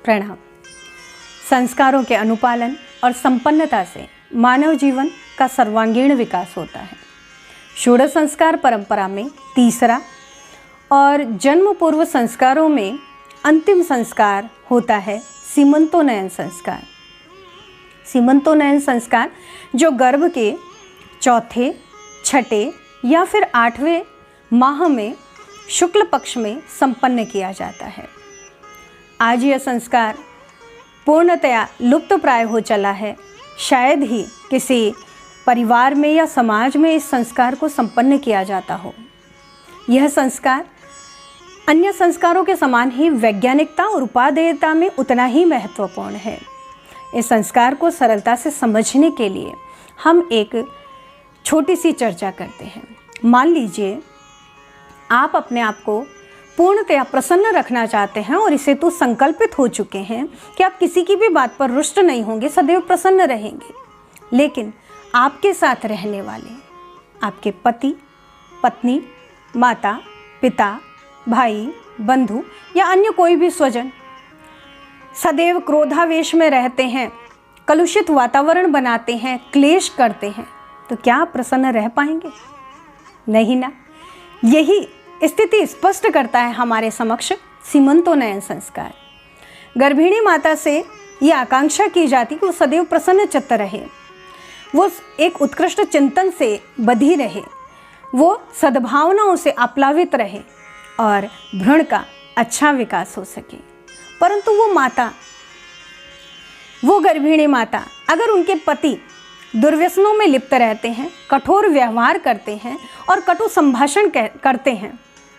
प्रणाम। संस्कारों के अनुपालन और संपन्नता से मानव जीवन का सर्वांगीण विकास होता है। षोडश संस्कार परंपरा में तीसरा और जन्म पूर्व संस्कारों में अंतिम संस्कार होता है सीमंतोन्नयन संस्कार। सीमंतोन्नयन संस्कार जो गर्भ के चौथे, छठे या फिर 8वें माह में शुक्ल पक्ष में संपन्न किया जाता है। आज यह संस्कार पूर्णतया लुप्त प्राय हो चला है। शायद ही किसी परिवार में या समाज में इस संस्कार को संपन्न किया जाता हो। यह संस्कार अन्य संस्कारों के समान ही वैज्ञानिकता और उपादेयता में उतना ही महत्वपूर्ण है। इस संस्कार को सरलता से समझने के लिए हम एक छोटी सी चर्चा करते हैं। मान लीजिए आप अपने आप को पूर्णतया प्रसन्न रखना चाहते हैं और इसे तो संकल्पित हो चुके हैं कि आप किसी की भी बात पर रुष्ट नहीं होंगे, सदैव प्रसन्न रहेंगे। लेकिन आपके साथ रहने वाले आपके पति, पत्नी, माता, पिता, भाई, बंधु या अन्य कोई भी स्वजन सदैव क्रोधावेश में रहते हैं, कलुषित वातावरण बनाते हैं, क्लेश करते हैं, तो क्या आप प्रसन्न रह पाएंगे? नहीं ना। यही स्थिति स्पष्ट करता है हमारे समक्ष सीमंतोन्नयन संस्कार। गर्भिणी माता से ये आकांक्षा की जाती कि वो सदैव प्रसन्न चित्त रहे, वो एक उत्कृष्ट चिंतन से बधी रहे, वो सद्भावनाओं से आप्लावित रहे और भ्रूण का अच्छा विकास हो सके। परंतु वो गर्भिणी माता अगर उनके पति दुर्व्यसनों में लिप्त रहते हैं, कठोर व्यवहार करते हैं और कटु संभाषण करते हैं,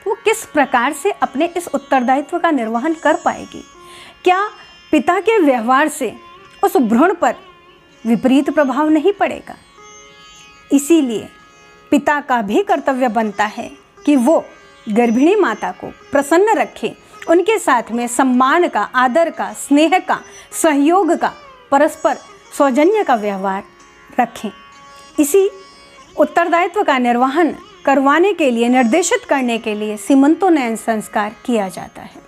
तो वो किस प्रकार से अपने इस उत्तरदायित्व का निर्वहन कर पाएगी? क्या पिता के व्यवहार से उस भ्रूण पर विपरीत प्रभाव नहीं पड़ेगा? इसीलिए पिता का भी कर्तव्य बनता है कि वो गर्भिणी माता को प्रसन्न रखे, उनके साथ में सम्मान का, आदर का, स्नेह का, सहयोग का, परस्पर सौजन्य का व्यवहार रखें। इसी उत्तरदायित्व का निर्वहन करवाने के लिए, निर्देशित करने के लिए सीमंतोन्नयन संस्कार किया जाता है।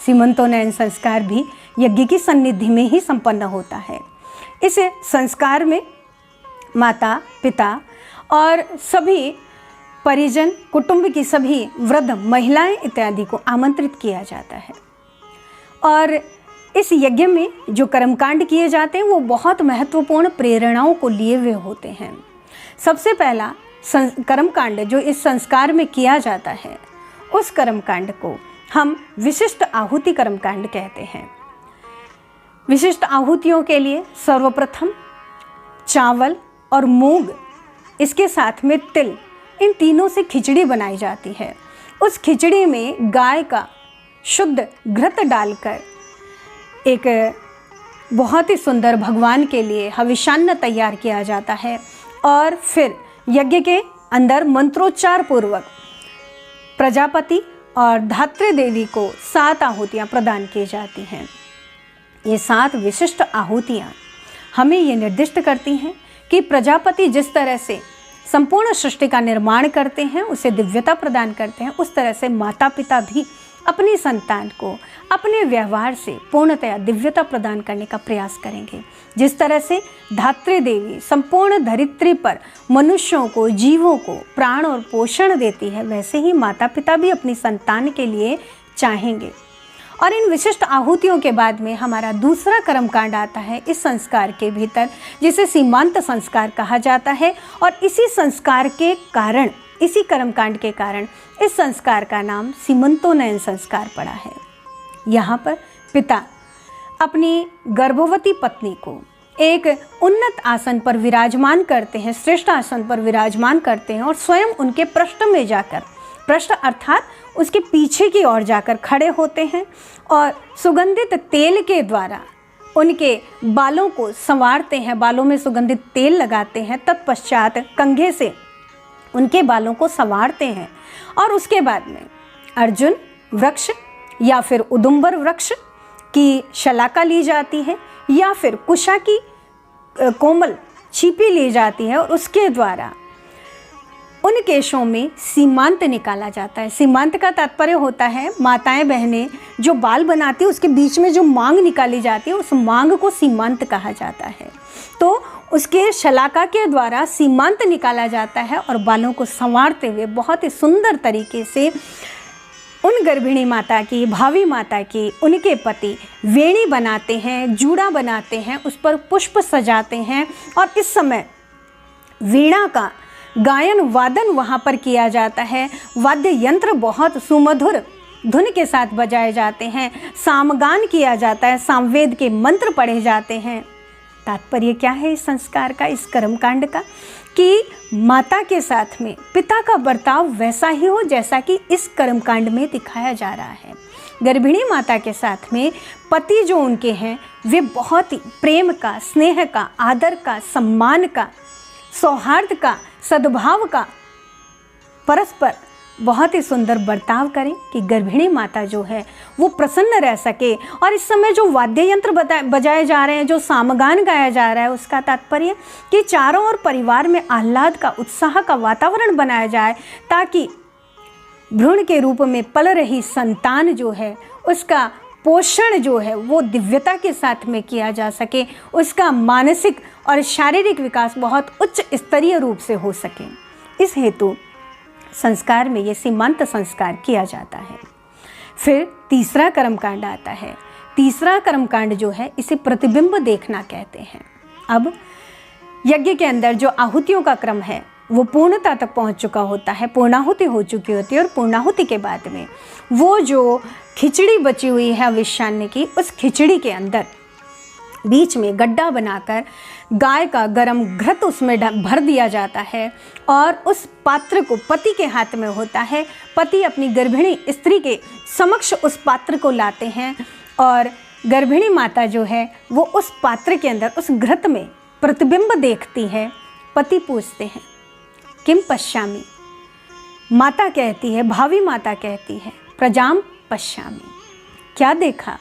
सीमंतोन्नयन संस्कार भी यज्ञ की सन्निधि में ही संपन्न होता है। इस संस्कार में माता, पिता और सभी परिजन, कुटुंब की सभी वृद्ध महिलाएं इत्यादि को आमंत्रित किया जाता है। और इस यज्ञ में जो कर्मकांड किए जाते हैं वो बहुत महत्वपूर्ण प्रेरणाओं को लिए हुए होते हैं। सबसे पहला कर्मकांड जो इस संस्कार में किया जाता है, उस कर्मकांड को हम विशिष्ट आहुति कर्मकांड कहते हैं। विशिष्ट आहुतियों के लिए सर्वप्रथम चावल और मूंग, इसके साथ में तिल, इन तीनों से खिचड़ी बनाई जाती है। उस खिचड़ी में गाय का शुद्ध घृत डालकर एक बहुत ही सुंदर भगवान के लिए हविष्यान्न तैयार किया जाता है और फिर यज्ञ के अंदर मंत्रोच्चार पूर्वक प्रजापति और धात्री देवी को 7 आहुतियाँ प्रदान की जाती हैं। ये 7 विशिष्ट आहुतियाँ हमें ये निर्दिष्ट करती हैं कि प्रजापति जिस तरह से संपूर्ण सृष्टि का निर्माण करते हैं, उसे दिव्यता प्रदान करते हैं, उस तरह से माता पिता भी अपनी संतान को अपने व्यवहार से पूर्णतया दिव्यता प्रदान करने का प्रयास करेंगे। जिस तरह से धात्री देवी संपूर्ण धरित्री पर मनुष्यों को, जीवों को प्राण और पोषण देती है, वैसे ही माता पिता भी अपनी संतान के लिए चाहेंगे। और इन विशिष्ट आहुतियों के बाद में हमारा दूसरा कर्मकांड आता है इस संस्कार के भीतर, जिसे सीमांत संस्कार कहा जाता है। और इसी संस्कार के कारण, इसी कर्मकांड के कारण इस संस्कार का नाम सीमंतोन्नयन संस्कार पड़ा है। यहाँ पर पिता अपनी गर्भवती पत्नी को एक उन्नत आसन पर विराजमान करते हैं, श्रेष्ठ आसन पर विराजमान करते हैं और स्वयं उनके पृष्ठ में जाकर, पृष्ठ अर्थात उसके पीछे की ओर जाकर खड़े होते हैं और सुगंधित तेल के द्वारा उनके बालों को संवारते हैं, बालों में सुगंधित तेल लगाते हैं। तत्पश्चात कंघे से उनके बालों को संवारते हैं और उसके बाद में अर्जुन वृक्ष या फिर उदुम्बर वृक्ष की शलाका ली जाती है या फिर कुशा की कोमल छीपी ली जाती है और उसके द्वारा उन केशों में सीमांत निकाला जाता है। सीमांत का तात्पर्य होता है माताएं बहनें जो बाल बनाती है उसके बीच में जो मांग निकाली जाती है उस मांग को सीमांत कहा जाता है। तो उसके शलाका के द्वारा सीमांत निकाला जाता है और बालों को संवारते हुए बहुत ही सुंदर तरीके से उन गर्भिणी माता की, भावी माता की, उनके पति वेणी बनाते हैं, जूड़ा बनाते हैं, उस पर पुष्प सजाते हैं और इस समय वीणा का गायन वादन वहाँ पर किया जाता है। वाद्य यंत्र बहुत सुमधुर धुन के साथ बजाए जाते हैं, सामगान किया जाता है, सामवेद के मंत्र पढ़े जाते हैं। तात्पर्य क्या है इस संस्कार का, इस कर्मकांड का, कि माता के साथ में पिता का बर्ताव वैसा ही हो जैसा कि इस कर्मकांड में दिखाया जा रहा है। गर्भिणी माता के साथ में पति जो उनके हैं वे बहुत ही प्रेम का, स्नेह का, आदर का, सम्मान का, सौहार्द का, सद्भाव का, परस्पर बहुत ही सुंदर बर्ताव करें कि गर्भिणी माता जो है वो प्रसन्न रह सके। और इस समय जो वाद्य यंत्र बजाए जा रहे हैं, जो सामगान गाया जा रहा है, उसका तात्पर्य कि चारों ओर परिवार में आह्लाद का, उत्साह का वातावरण बनाया जाए ताकि भ्रूण के रूप में पल रही संतान जो है उसका पोषण जो है वो दिव्यता के साथ में किया जा सके, उसका मानसिक और शारीरिक विकास बहुत उच्च स्तरीय रूप से हो सके। इस हेतु संस्कार में ये सीमांत संस्कार किया जाता है। फिर तीसरा कर्मकांड आता है। तीसरा कर्मकांड जो है इसे प्रतिबिंब देखना कहते हैं। अब यज्ञ के अंदर जो आहुतियों का क्रम है वो पूर्णता तक पहुंच चुका होता है, पूर्णाहुति हो चुकी होती है और पूर्णाहुति के बाद में वो जो खिचड़ी बची हुई है अविशान्य की, उस खिचड़ी के अंदर बीच में गड्ढा बनाकर गाय का गरम घृत उसमें भर दिया जाता है और उस पात्र को पति के हाथ में होता है। पति अपनी गर्भिणी स्त्री के समक्ष उस पात्र को लाते हैं और गर्भिणी माता जो है वो उस पात्र के अंदर उस घृत में प्रतिबिंब देखती है। पति पूछते हैं किम पश्यामि, माता कहती है, भावी माता कहती है प्रजाम पश्यामि, क्या देखा?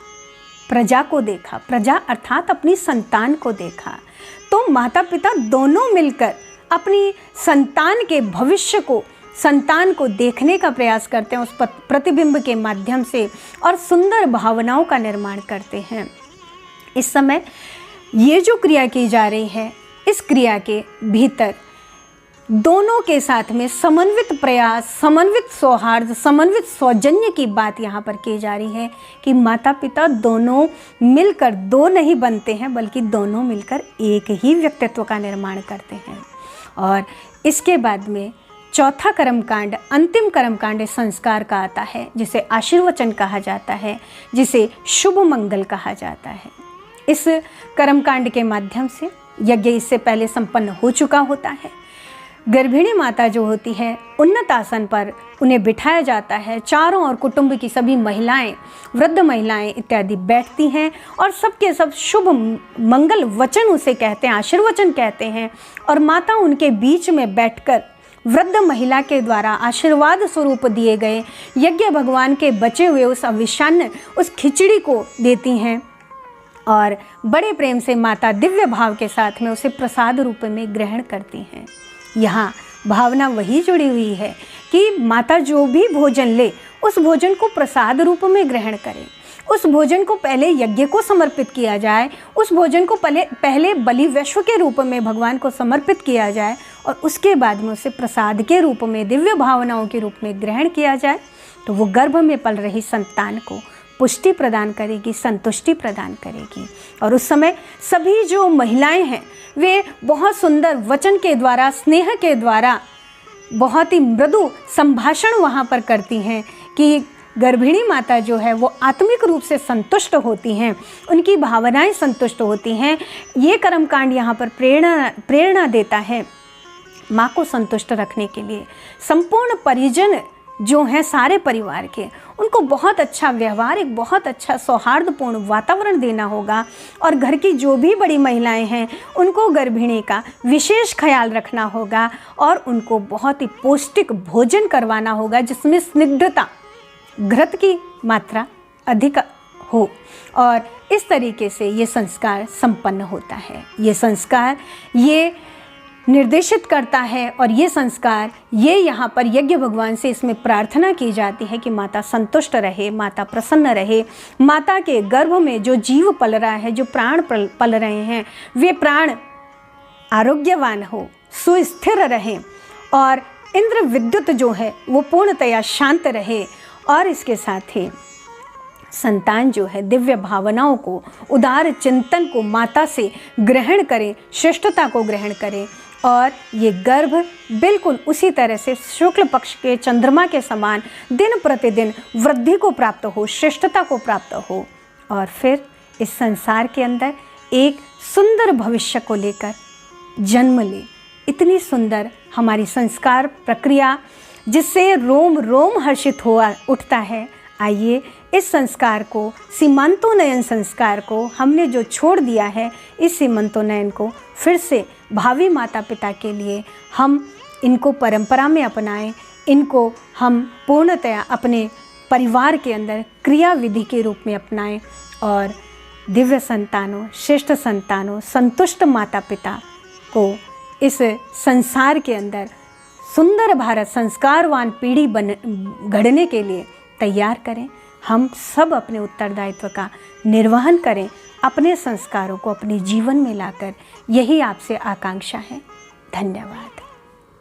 प्रजा को देखा। प्रजा अर्थात अपनी संतान को देखा। तो माता पिता दोनों मिलकर अपनी संतान के भविष्य को, संतान को देखने का प्रयास करते हैं उस प्रतिबिंब के माध्यम से और सुंदर भावनाओं का निर्माण करते हैं। इस समय ये जो क्रिया की जा रही है, इस क्रिया के भीतर दोनों के साथ में समन्वित प्रयास, समन्वित सौहार्द, समन्वित सौजन्य की बात यहाँ पर की जा रही है कि माता पिता दोनों मिलकर दो नहीं बनते हैं बल्कि दोनों मिलकर एक ही व्यक्तित्व का निर्माण करते हैं। और इसके बाद में चौथा कर्मकांड, अंतिम कर्मकांड संस्कार का आता है जिसे आशीर्वचन कहा जाता है, जिसे शुभ मंगल कहा जाता है। इस कर्मकांड के माध्यम से यज्ञ इससे पहले संपन्न हो चुका होता है। गर्भिणी माता जो होती है उन्नत आसन पर उन्हें बिठाया जाता है। चारों ओर कुटुंब की सभी महिलाएं, वृद्ध महिलाएं इत्यादि बैठती हैं और सबके सब शुभ मंगल वचन उसे कहते हैं, आशीर्वचन कहते हैं। और माता उनके बीच में बैठकर वृद्ध महिला के द्वारा आशीर्वाद स्वरूप दिए गए यज्ञ भगवान के बचे हुए उस अविशान्य, उस खिचड़ी को देती हैं और बड़े प्रेम से माता दिव्य भाव के साथ में उसे प्रसाद रूप में ग्रहण करती हैं। यहाँ भावना वही जुड़ी हुई है कि माता जो भी भोजन ले उस भोजन को प्रसाद रूप में ग्रहण करे, उस भोजन को पहले यज्ञ को समर्पित किया जाए, उस भोजन को पहले बलि वैश्व के रूप में भगवान को समर्पित किया जाए और उसके बाद में उसे प्रसाद के रूप में, दिव्य भावनाओं के रूप में ग्रहण किया जाए। तो वो गर्भ में पल रही संतान को पुष्टि प्रदान करेगी, संतुष्टि प्रदान करेगी। और उस समय सभी जो महिलाएं हैं वे बहुत सुंदर वचन के द्वारा, स्नेह के द्वारा बहुत ही मृदु संभाषण वहाँ पर करती हैं कि गर्भिणी माता जो है वो आत्मिक रूप से संतुष्ट होती हैं, उनकी भावनाएं संतुष्ट होती हैं। ये कर्मकांड यहाँ पर प्रेरणा देता है माँ को संतुष्ट रखने के लिए। संपूर्ण परिजन जो हैं सारे परिवार के, उनको बहुत अच्छा व्यवहार, एक बहुत अच्छा सौहार्दपूर्ण वातावरण देना होगा। और घर की जो भी बड़ी महिलाएं हैं उनको गर्भिणी का विशेष ख्याल रखना होगा और उनको बहुत ही पौष्टिक भोजन करवाना होगा जिसमें स्निग्धता, घृत की मात्रा अधिक हो। और इस तरीके से ये संस्कार संपन्न होता है। ये संस्कार, ये निर्देशित करता है। और ये संस्कार, ये यहाँ पर यज्ञ भगवान से इसमें प्रार्थना की जाती है कि माता संतुष्ट रहे, माता प्रसन्न रहे, माता के गर्भ में जो जीव पल रहा है, जो प्राण पल रहे हैं, वे प्राण आरोग्यवान हो, सुस्थिर रहें और इंद्र विद्युत जो है वो पूर्णतया शांत रहे। और इसके साथ ही संतान जो है दिव्य भावनाओं को, उदार चिंतन को माता से ग्रहण करे, श्रेष्ठता को ग्रहण करे और ये गर्भ बिल्कुल उसी तरह से शुक्ल पक्ष के चंद्रमा के समान दिन प्रतिदिन वृद्धि को प्राप्त हो, श्रेष्ठता को प्राप्त हो और फिर इस संसार के अंदर एक सुंदर भविष्य को लेकर जन्म ले। इतनी सुंदर हमारी संस्कार प्रक्रिया जिससे रोम रोम हर्षित हो उठता है। आइए इस संस्कार को, सीमांतोन्नयन संस्कार को हमने जो छोड़ दिया है, इस सीमांतोन्नयन को फिर से भावी माता पिता के लिए हम इनको परंपरा में अपनाएं, इनको हम पूर्णतया अपने परिवार के अंदर क्रिया विधि के रूप में अपनाएं और दिव्य संतानों, श्रेष्ठ संतानों, संतुष्ट माता पिता को इस संसार के अंदर सुंदर भारत, संस्कारवान पीढ़ी गढ़ने के लिए तैयार करें। हम सब अपने उत्तरदायित्व का निर्वहन करें, अपने संस्कारों को अपने जीवन में लाकर। यही आपसे आकांक्षा है। धन्यवाद।